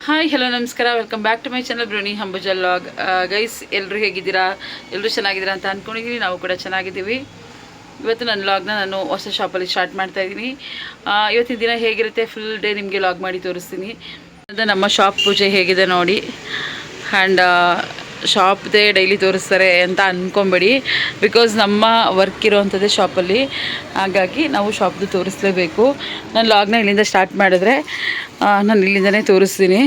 Hi hello ನಮಸ್ಕಾರ, welcome back to my channel ಬ್ರೋನಿ ಹಂಬುಜ ಲಾಗ್. ಗೈಸ್, ಎಲ್ಲರೂ ಹೇಗಿದ್ದೀರಾ? ಎಲ್ಲರೂ ಚೆನ್ನಾಗಿದ್ದೀರಾ ಅಂತ ಅಂದ್ಕೊಂಡಿದ್ದೀನಿ. ನಾವು ಕೂಡ ಚೆನ್ನಾಗಿದ್ದೀವಿ. ಇವತ್ತು ನನ್ನ ಲಾಗ್ನ ನಾನು ಹೊಸ ಶಾಪಲ್ಲಿ ಸ್ಟಾರ್ಟ್ ಮಾಡ್ತಾಯಿದ್ದೀನಿ. ಇವತ್ತಿನ ದಿನ ಹೇಗಿರುತ್ತೆ ಫುಲ್ ಡೇ ನಿಮಗೆ ಲಾಗ್ ಮಾಡಿ ತೋರಿಸ್ತೀನಿ. ಅದು ನಮ್ಮ ಶಾಪ್ ಪೂಜೆ ಹೇಗಿದೆ ನೋಡಿ. ಆ್ಯಂಡ್ ಶಾಪ್ದೇ ಡೈಲಿ ತೋರಿಸ್ತಾರೆ ಅಂತ ಅಂದ್ಕೊಬೇಡಿ, ಬಿಕಾಸ್ ನಮ್ಮ ವರ್ಕ್ ಇರೋವಂಥದ್ದೇ ಶಾಪಲ್ಲಿ. ಹಾಗಾಗಿ ನಾವು ಶಾಪ್ದು ತೋರಿಸಲೇಬೇಕು. ನಾನು ಲಾಗ್ನ ಇಲ್ಲಿಂದ ಸ್ಟಾರ್ಟ್ ಮಾಡಿದ್ರೆ ನಾನು ಇಲ್ಲಿಂದನೇ ತೋರಿಸ್ತೀನಿ.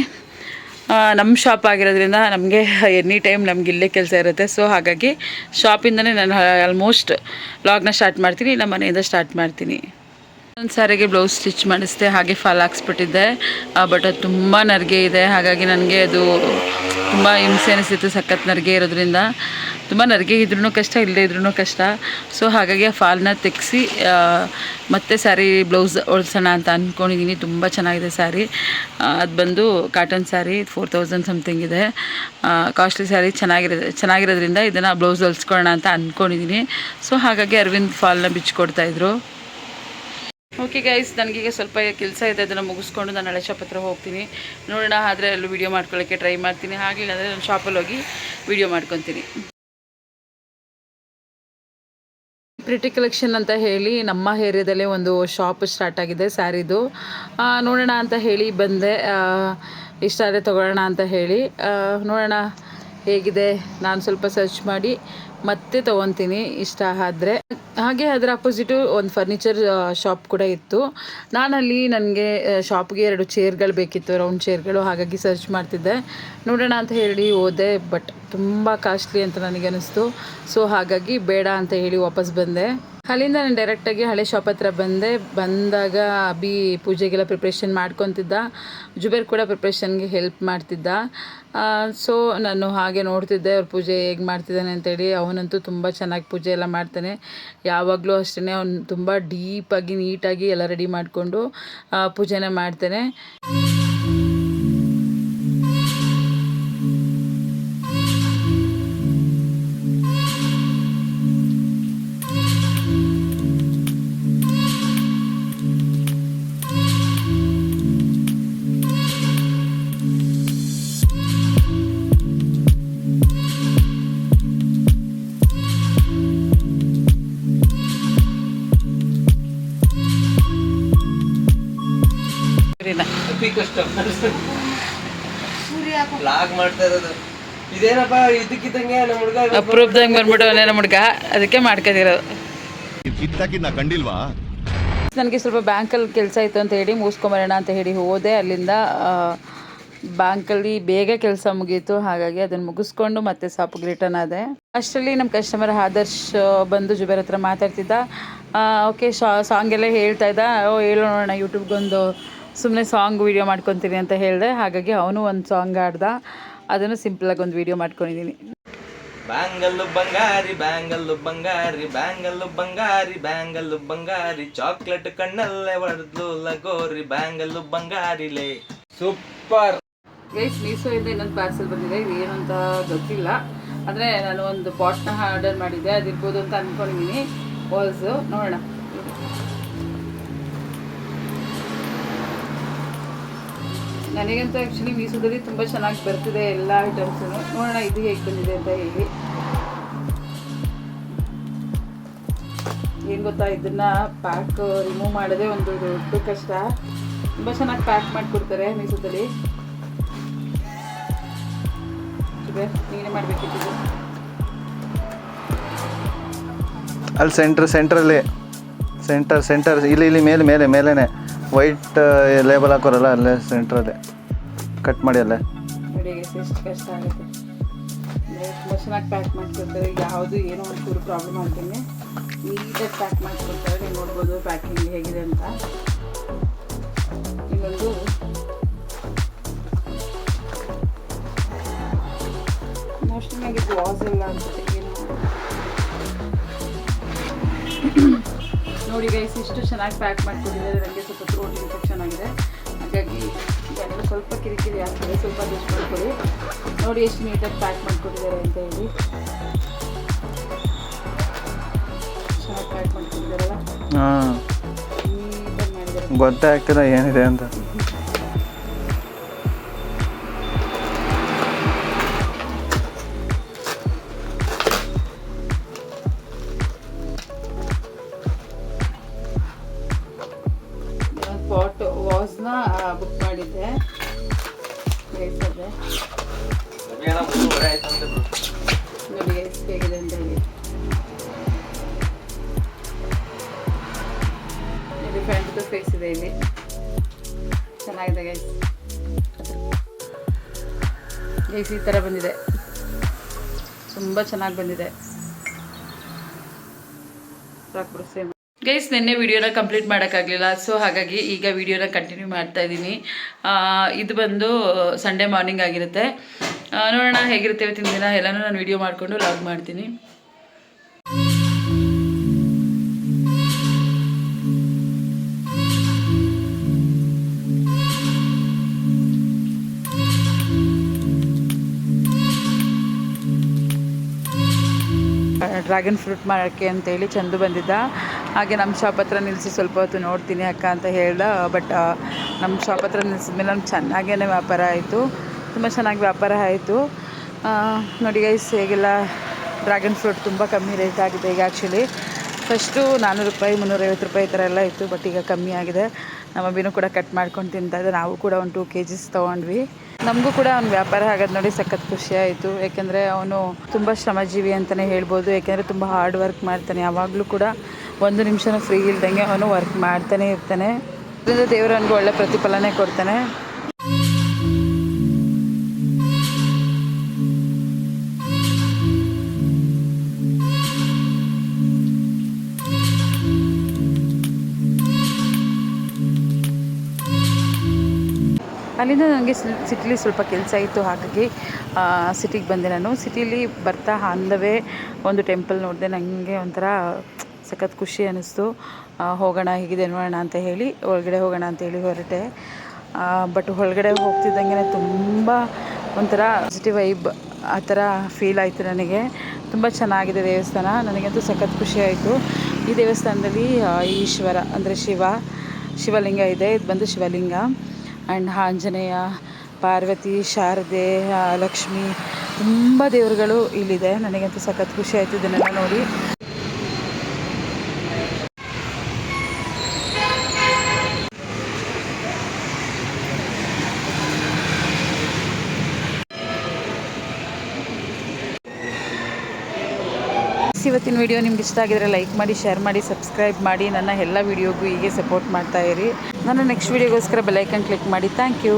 ನಮ್ಮ ಶಾಪ್ ಆಗಿರೋದ್ರಿಂದ ನಮಗೆ ಎನಿ ಟೈಮ್ ನಮ್ಗೆ ಇಲ್ಲೇ ಕೆಲಸ ಇರುತ್ತೆ. ಸೊ ಹಾಗಾಗಿ ಶಾಪಿಂದನೇ ನಾನು ಆಲ್ಮೋಸ್ಟ್ ಲಾಗ್ನ ಸ್ಟಾರ್ಟ್ ಮಾಡ್ತೀನಿ. ನಮ್ಮ ಮನೆಯಿಂದ ಸ್ಟಾರ್ಟ್ ಮಾಡ್ತೀನಿ. ಒಂದು ಸಾರಿಗೆ ಬ್ಲೌಸ್ ಸ್ಟಿಚ್ ಮಾಡಿಸಿದೆ, ಹಾಗೆ ಫಾಲ್ ಹಾಕ್ಸ್ಬಿಟ್ಟಿದ್ದೆ. ಬಟ್ ಅದು ತುಂಬ ನರಿಗೆ ಇದೆ, ಹಾಗಾಗಿ ನನಗೆ ಅದು ತುಂಬ ಹಿಂಸೆ ಅನಿಸ್ತಿತ್ತು. ಸಖತ್ ನರಿಗೆ ಇರೋದ್ರಿಂದ ತುಂಬ ನರಿಗೆ ಇದ್ರೂ ಕಷ್ಟ, ಇಲ್ಲದೇ ಇದ್ರೂ ಕಷ್ಟ. ಸೊ ಹಾಗಾಗಿ ಆ ಫಾಲ್ನ ತೆಗೆಸಿ ಮತ್ತೆ ಸ್ಯಾರಿ ಬ್ಲೌಸ್ ಹೊಲ್ಸೋಣ ಅಂತ ಅಂದ್ಕೊಂಡಿದ್ದೀನಿ. ತುಂಬ ಚೆನ್ನಾಗಿದೆ ಸ್ಯಾರಿ. ಅದು ಬಂದು ಕಾಟನ್ ಸ್ಯಾರಿ, 4000 ಸಮಥಿಂಗ್ ಇದೆ. ಕಾಸ್ಟ್ಲಿ ಸ್ಯಾರಿ, ಚೆನ್ನಾಗಿರೋದ್ರಿಂದ ಇದನ್ನು ಬ್ಲೌಸ್ ಹೊಲ್ಸ್ಕೊಳ್ಳೋಣ ಅಂತ ಅಂದ್ಕೊಂಡಿದ್ದೀನಿ. ಸೊ ಹಾಗಾಗಿ ಅರವಿಂದ್ ಫಾಲ್ನ ಬಿಚ್ಚಿಕೊಡ್ತಾಯಿದ್ರು. ಓಕೆ ಗೈಸ್, ನನಗೀಗ ಸ್ವಲ್ಪ ಕೆಲಸ ಇದೆ, ಅದನ್ನು ಮುಗಿಸ್ಕೊಂಡು ನಾನು ಹಳೆ ಶಾಪ್ ಹತ್ರ ಹೋಗ್ತೀನಿ. ನೋಡೋಣ, ಆದರೆ ಅಲ್ಲೂ ವೀಡಿಯೋ ಮಾಡ್ಕೊಳ್ಳೋಕ್ಕೆ ಟ್ರೈ ಮಾಡ್ತೀನಿ. ಹಾಗಿಲ್ಲ ಅಂದರೆ ನಾನು ಶಾಪಲ್ಲಿ ಹೋಗಿ ವೀಡಿಯೋ ಮಾಡ್ಕೊತೀನಿ. ಪ್ರಿಟಿ ಕಲೆಕ್ಷನ್ ಅಂತ ಹೇಳಿ ನಮ್ಮ ಏರಿಯಾದಲ್ಲೇ ಒಂದು ಶಾಪ್ ಸ್ಟಾರ್ಟ್ ಆಗಿದೆ ಸ್ಯಾರಿದು. ನೋಡೋಣ ಅಂತ ಹೇಳಿ ಬಂದೆ. ಇಷ್ಟ ಆದರೆ ತೊಗೊಳ್ಳೋಣ ಅಂತ ಹೇಳಿ ನೋಡೋಣ ಹೇಗಿದೆ. ನಾನು ಸ್ವಲ್ಪ ಸರ್ಚ್ ಮಾಡಿ ಮತ್ತೆ ತೊಗೊತೀನಿ ಇಷ್ಟ ಆದರೆ. ಹಾಗೆ ಅದರ ಅಪೋಸಿಟು ಒಂದು ಫರ್ನಿಚರ್ ಶಾಪ್ ಕೂಡ ಇತ್ತು. ನಾನಲ್ಲಿ ನನಗೆ ಶಾಪ್ಗೆ 2 ಚೇರ್ಗಳು ಬೇಕಿತ್ತು, ರೌಂಡ್ ಚೇರ್ಗಳು. ಹಾಗಾಗಿ ಸರ್ಚ್ ಮಾಡ್ತಿದ್ದೆ. ನೋಡೋಣ ಅಂತ ಹೇಳಿ ಹೋದೆ, ಬಟ್ ತುಂಬ ಕಾಸ್ಟ್ಲಿ ಅಂತ ನನಗೆ ಅನ್ನಿಸ್ತು. ಸೊ ಹಾಗಾಗಿ ಬೇಡ ಅಂತ ಹೇಳಿ ವಾಪಸ್ ಬಂದೆ. ಅಲ್ಲಿಂದ ನಾನು ಡೈರೆಕ್ಟಾಗಿ ಹಳೆ ಶಾಪ್ ಹತ್ರ ಬಂದಾಗ ಅಭಿ ಪೂಜೆಗೆಲ್ಲ ಪ್ರಿಪ್ರೇಷನ್ ಮಾಡ್ಕೊತಿದ್ದ. ಜುಬೇರ್ ಕೂಡ ಪ್ರಿಪ್ರೇಷನ್ಗೆ ಹೆಲ್ಪ್ ಮಾಡ್ತಿದ್ದ. ಸೊ ನಾನು ಹಾಗೆ ನೋಡ್ತಿದ್ದೆ ಅವ್ರ ಪೂಜೆ ಹೇಗೆ ಮಾಡ್ತಿದ್ದಾನೆ ಅಂತೇಳಿ. ಅವನಂತೂ ತುಂಬ ಚೆನ್ನಾಗಿ ಪೂಜೆ ಎಲ್ಲ ಮಾಡ್ತಾನೆ. ಯಾವಾಗಲೂ ಅಷ್ಟೇ ಅವನು ತುಂಬ ಡೀಪಾಗಿ ನೀಟಾಗಿ ಎಲ್ಲ ರೆಡಿ ಮಾಡಿಕೊಂಡು ಪೂಜೆನ ಮಾಡ್ತಾನೆ. ಅಪ್ರೂಪ್ದಂಗೆ ಬಂದ್ಬಿಟ್ಟವನೇ ನಮ್ಮ ಹುಡುಗ, ಅದಕ್ಕೆ ಮಾಡ್ಕೊತಿರೋದು. ನನಗೆ ಸ್ವಲ್ಪ ಬ್ಯಾಂಕಲ್ಲಿ ಕೆಲಸ ಇತ್ತು ಅಂತ ಹೇಳಿ ಮುಗಿಸ್ಕೊಂಬರೋಣ ಅಂತ ಹೇಳಿ ಹೋದೆ. ಅಲ್ಲಿಂದ ಬ್ಯಾಂಕಲ್ಲಿ ಬೇಗ ಕೆಲಸ ಮುಗೀತು. ಹಾಗಾಗಿ ಅದನ್ನು ಮುಗಿಸ್ಕೊಂಡು ಮತ್ತೆ ಶಾಪಿಗೆ ರಿಟರ್ನ್ ಆದೆ. ಅಷ್ಟರಲ್ಲಿ ನಮ್ಮ ಕಸ್ಟಮರ್ ಆದರ್ಶ್ ಬಂದು ಜುಬೇರ್ ಹತ್ರ ಮಾತಾಡ್ತಿದ್ದ. ಓಕೆ, ಸಾಂಗ್ ಎಲ್ಲ ಹೇಳ್ತಾ ಇದ್ದ. ಹೇಳೋಣ ಯೂಟ್ಯೂಬ್ಗೊಂದು ಸುಮ್ಮನೆ ಸಾಂಗ್ ವೀಡಿಯೋ ಮಾಡ್ಕೊತೀನಿ ಅಂತ ಹೇಳಿದೆ. ಹಾಗಾಗಿ ಅವನು ಒಂದು ಸಾಂಗ್ ಆಡ್ದ. ಅದನ್ನು ಸಿಂಪಲಾಗಿ ಒಂದು ವೀಡಿಯೋ ಮಾಡ್ಕೊಂಡಿದ್ದೀನಿ. ಬ್ಯಾಂಗಲ್ಲು ಬಂಗಾರಿ ಬ್ಯಾಂಗಲ್ಲು ಬಂಗಾರಿ ಬ್ಯಾಂಗಲ್ಲು ಬಂಗಾರಿ ಬ್ಯಾಂಗಲ್ಲು ಬಂಗಾರಿ ಚಾಕ್ಲೇಟ್ ಕಣ್ಣಲ್ಲೇ ಹೊಡೆದ್ಲು ಲಗೋರಿ ಬ್ಯಾಂಗಲ್ಲು ಬಂಗಾರಿಲೇ. ಸೂಪರ್ ಗೈಸ್, ಮೀಸೋಯಿಂದ ಇನ್ನೊಂದು ಪಾರ್ಸೆಲ್ ಬಂದಿದೆ. ಇದು ಏನಂತ ಗೊತ್ತಿಲ್ಲ. ಅಂದರೆ ನಾನು ಒಂದು ಪಾಟ್ನ ಆರ್ಡರ್ ಮಾಡಿದ್ದೆ, ಅದಿರ್ಬೋದು ಅಂತ ಅಂದ್ಕೊಂಡಿದ್ದೀನಿ. ವಾಲ್ಸು ನೋಡೋಣ. ನನಗಂತೂ ಆ್ಯಕ್ಚುಲಿ ಮೀಸೋದಲ್ಲಿ ತುಂಬ ಚೆನ್ನಾಗಿ ಬರ್ತಿದೆ ಎಲ್ಲ ಐಟಮ್ಸು. ನೋಡೋಣ ಇದು ಹೇಗೆ ಬಂದಿದೆ ಅಂತ ಹೇಳಿ. ಏನು ಗೊತ್ತಾ, ಇದನ್ನು ಪ್ಯಾಕ್ ರಿಮೂವ್ ಮಾಡೋದೇ ಒಂದು ದೊಡ್ಡ ಕಷ್ಟ. ತುಂಬ ಚೆನ್ನಾಗಿ ಪ್ಯಾಕ್ ಮಾಡಿಕೊಡ್ತಾರೆ ಮೀಸೋದಲ್ಲಿ. ನೀನೇ ಮಾಡಬೇಕಿತ್ತು. ಅಲ್ಲಿ ಸೆಂಟ್ರಲ್ಲಿ ಸೆಂಟರ್ ಇಲ್ಲಿ ಮೇಲೇನೆ ವೈಟ್ ಲೇಬಲ್ ಹಾಕೋರಲ್ಲ, ಅಲ್ಲೇ ಸೆಂಟ್ರಲ್ಲೇ ಕಟ್ ಮಾಡಿ ಅಲ್ಲೇ. ಎಷ್ಟು ಕಷ್ಟ ಆಗುತ್ತೆ. ತುಂಬ ಚೆನ್ನಾಗಿ ಪ್ಯಾಕ್ ಮಾಡಿಕೊಡ್ತಾರೆ. ಯಾವುದು ಏನೋ ಒಂಚೂರು ಪ್ರಾಬ್ಲಮ್ ಆಗ್ತಂಗೆ ನೀಟಾಗಿ ಪ್ಯಾಕ್ ಮಾಡಿಕೊಡ್ತಾರೆ. ನೀವು ನೋಡ್ಬೋದು ಪ್ಯಾಕಿಂಗ್ ಹೇಗಿದೆ ಅಂತ. ಇನ್ನೊಂದು ಮೋಸ್ಟ್ಲಿ ಆಗಿದ್ದು ವಾಸ್ ಎಲ್ಲ ಅನ್ಸುತ್ತೆ. ನೋಡಿ ಗೈಸ್, ಇಷ್ಟು ಚೆನ್ನಾಗಿ ಪ್ಯಾಕ್ ಮಾಡಿಕೊಟ್ಟಿದ್ದಾರೆ. ನನಗೆ ಸ್ವಲ್ಪ ಥ್ರೋಟ್ ಇನ್ಫೆಕ್ಷನ್ ಆಗಿದೆ, ಹಾಗಾಗಿ ಎಲ್ಲ ಸ್ವಲ್ಪ ಕಿರಿಕಿರಿ ಆಗ್ತದೆ. ಸ್ವಲ್ಪ ಅಡ್ಜಸ್ಟ್ ಮಾಡ್ಕೊಳ್ಳಿ. ನೋಡಿ ಎಷ್ಟು ನೀಟಾಗಿ ಪ್ಯಾಕ್ ಮಾಡಿಕೊಟ್ಟಿದ್ದಾರೆ ಅಂತ ಹೇಳಿ. ಚೆನ್ನಾಗಿ ಪ್ಯಾಕ್ ಮಾಡಿಕೊಟ್ಟಿದ್ದಾರಲ್ಲ, ನೀಟಾಗಿ ಮಾಡಿದ್ದಾರೆ. ಗೊತ್ತಾಗ್ತಿಲ್ಲ ಏನಿದೆ ಅಂತ. ಗೈಸ್ ಅದೇ ರವಿಯಣ್ಣ 3:30 ಆಯ್ತಂತೆ bro. ನೋಡಿ ಗೈಸ್ ಹೇಗಿದೆ ಅಂತ ಹೇಳಿ. ಇಲ್ಲಿ ಫ್ರಂಟ್ ಫೇಸ್ ಇದೆ, ಇಲ್ಲಿ ಚೆನ್ನಾಗಿದೆ ಗೈಸ್. ಗೈಸ್ ಈ ಥರ ಬಂದಿದೆ, ತುಂಬ ಚೆನ್ನಾಗಿ ಬಂದಿದೆ. ಸೇಮ್ ಗೈಸ್ ನಿನ್ನೆ ವಿಡಿಯೋನ ಕಂಪ್ಲೀಟ್ ಮಾಡೋಕ್ಕಾಗಲಿಲ್ಲ, ಸೊ ಹಾಗಾಗಿ ಈಗ ವಿಡಿಯೋನ ಕಂಟಿನ್ಯೂ ಮಾಡ್ತಾ ಇದ್ದೀನಿ. ಇದು ಬಂದು ಸಂಡೇ ಮಾರ್ನಿಂಗ್ ಆಗಿರುತ್ತೆ. ನೋಡೋಣ ಹೇಗಿರುತ್ತೆ ಇವತ್ತಿನ ದಿನ ಎಲ್ಲನೂ ನಾನು ವಿಡಿಯೋ ಮಾಡಿಕೊಂಡು ಲಾಗ್ ಮಾಡ್ತೀನಿ. ಡ್ರ್ಯಾಗನ್ ಫ್ರೂಟ್ ಮಾಡೋಕ್ಕೆ ಅಂತೇಳಿ ಚಂದು ಬಂದಿದ್ದ. ಹಾಗೆ ನಮ್ಮ ಶಾಪ್ ಹತ್ರ ನಿಲ್ಲಿಸಿ ಸ್ವಲ್ಪ ಹೊತ್ತು ನೋಡ್ತೀನಿ ಅಕ್ಕ ಅಂತ ಹೇಳ್ದ. ಬಟ್ ನಮ್ಮ ಶಾಪ್ ಹತ್ರ ನಿಲ್ಲಿಸಿದ್ಮೇಲೆ ನಮ್ಗೆ ಚೆನ್ನಾಗೇ ವ್ಯಾಪಾರ ಆಯಿತು, ತುಂಬ ಚೆನ್ನಾಗಿ ವ್ಯಾಪಾರ ಆಯಿತು. ನೋಡಿ ಗೈಸ್ ಹೇಗೆಲ್ಲ ಡ್ರ್ಯಾಗನ್ ಫ್ರೂಟ್ ತುಂಬ ಕಮ್ಮಿ ರೇಟ್ ಆಗಿದೆ ಈಗ. ಆ್ಯಕ್ಚುಲಿ ಫಸ್ಟು 400 ರೂಪಾಯಿ 350 ರೂಪಾಯಿ ಈ ಥರ ಎಲ್ಲ ಇತ್ತು, ಬಟ್ ಈಗ ಕಮ್ಮಿ ಆಗಿದೆ. ನಮ್ಮ ಅಭಿನೂ ಕೂಡ ಕಟ್ ಮಾಡ್ಕೊಂಡು ತಿಂತಾಯಿದ್ದೆ. ನಾವು ಕೂಡ ಒಂದು 2 kgs ತೊಗೊಂಡ್ವಿ. ನಮಗೂ ಕೂಡ ಅವ್ನು ವ್ಯಾಪಾರ ಆಗೋದು ನೋಡಿ ಸಖತ್ ಖುಷಿ ಆಯಿತು. ಯಾಕೆಂದರೆ ಅವನು ತುಂಬ ಶ್ರಮಜೀವಿ ಅಂತಲೇ ಹೇಳ್ಬೋದು. ಯಾಕೆಂದರೆ ತುಂಬ ಹಾರ್ಡ್ ವರ್ಕ್ ಮಾಡ್ತಾನೆ, ಯಾವಾಗಲೂ ಕೂಡ 1 ನಿಮಿಷನೂ ಫ್ರೀ ಇಲ್ದಂಗೆ ಅವನು ವರ್ಕ್ ಮಾಡ್ತಾನೆ ಇರ್ತಾನೆ. ಅದರಿಂದ ದೇವರು ಅವನಿಗೆ ಒಳ್ಳೆ ಪ್ರತಿಫಲನೇ ಕೊಡ್ತಾನೆ. ಅಲ್ಲಿಂದ ನನಗೆ ಸಿಟಿಲಿ ಸ್ವಲ್ಪ ಕೆಲಸ ಇತ್ತು, ಹಾಗಾಗಿ ಸಿಟಿಗೆ ಬಂದೆ. ನಾನು ಸಿಟಿಲಿ ಬರ್ತಾ ಆನ್ ಒಂದು ಟೆಂಪಲ್ ನೋಡಿದೆ. ನನಗೆ ಒಂಥರ ಸಖತ್ ಖುಷಿ ಅನ್ನಿಸ್ತು. ಹೋಗೋಣ ಹೇಗಿದೆ ನೋಡೋಣ ಅಂತ ಹೇಳಿ ಒಳಗಡೆ ಹೋಗೋಣ ಅಂತೇಳಿ ಹೊರಟೆ. ಬಟ್ ಒಳಗಡೆ ಹೋಗ್ತಿದ್ದಂಗೆ ತುಂಬ ಒಂಥರ ಪಾಸಿಟಿವ್ ವೈಬ್ ಆ ಥರ ಫೀಲ್ ಆಯಿತು ನನಗೆ. ತುಂಬ ಚೆನ್ನಾಗಿದೆ ದೇವಸ್ಥಾನ, ನನಗಂತೂ ಸಖತ್ ಖುಷಿ ಆಯಿತು. ಈ ದೇವಸ್ಥಾನದಲ್ಲಿ ಈಶ್ವರ ಅಂದರೆ ಶಿವಲಿಂಗ ಇದೆ. ಇದು ಬಂದು ಶಿವಲಿಂಗ. ಆ್ಯಂಡ್ ಆಂಜನೇಯ, ಪಾರ್ವತಿ, ಶಾರದೆ, ಲಕ್ಷ್ಮಿ, ತುಂಬ ದೇವರುಗಳು ಇಲ್ಲಿದೆ. ನನಗಂತೂ ಸಖತ್ ಖುಷಿ ಆಯಿತು ಇದನ್ನೆಲ್ಲ ನೋಡಿ. ಇವತ್ತಿನ ವಿಡಿಯೋ ನಿಮ್ಗೆ ಇಷ್ಟ ಆಗಿದ್ರೆ ಲೈಕ್ ಮಾಡಿ, ಶೇರ್ ಮಾಡಿ, ಸಬ್ಸ್ಕ್ರೈಬ್ ಮಾಡಿ. ನನ್ನ ಎಲ್ಲ ವಿಡಿಯೋಗೂ ಹೀಗೆ ಸಪೋರ್ಟ್ ಮಾಡ್ತಾ ಇರಿ. ನನ್ನ ನೆಕ್ಸ್ಟ್ ವಿಡಿಯೋಗೋಸ್ಕರ ಬೆಲ್ ಐಕನ್ ಕ್ಲಿಕ್ ಮಾಡಿ. Thank you.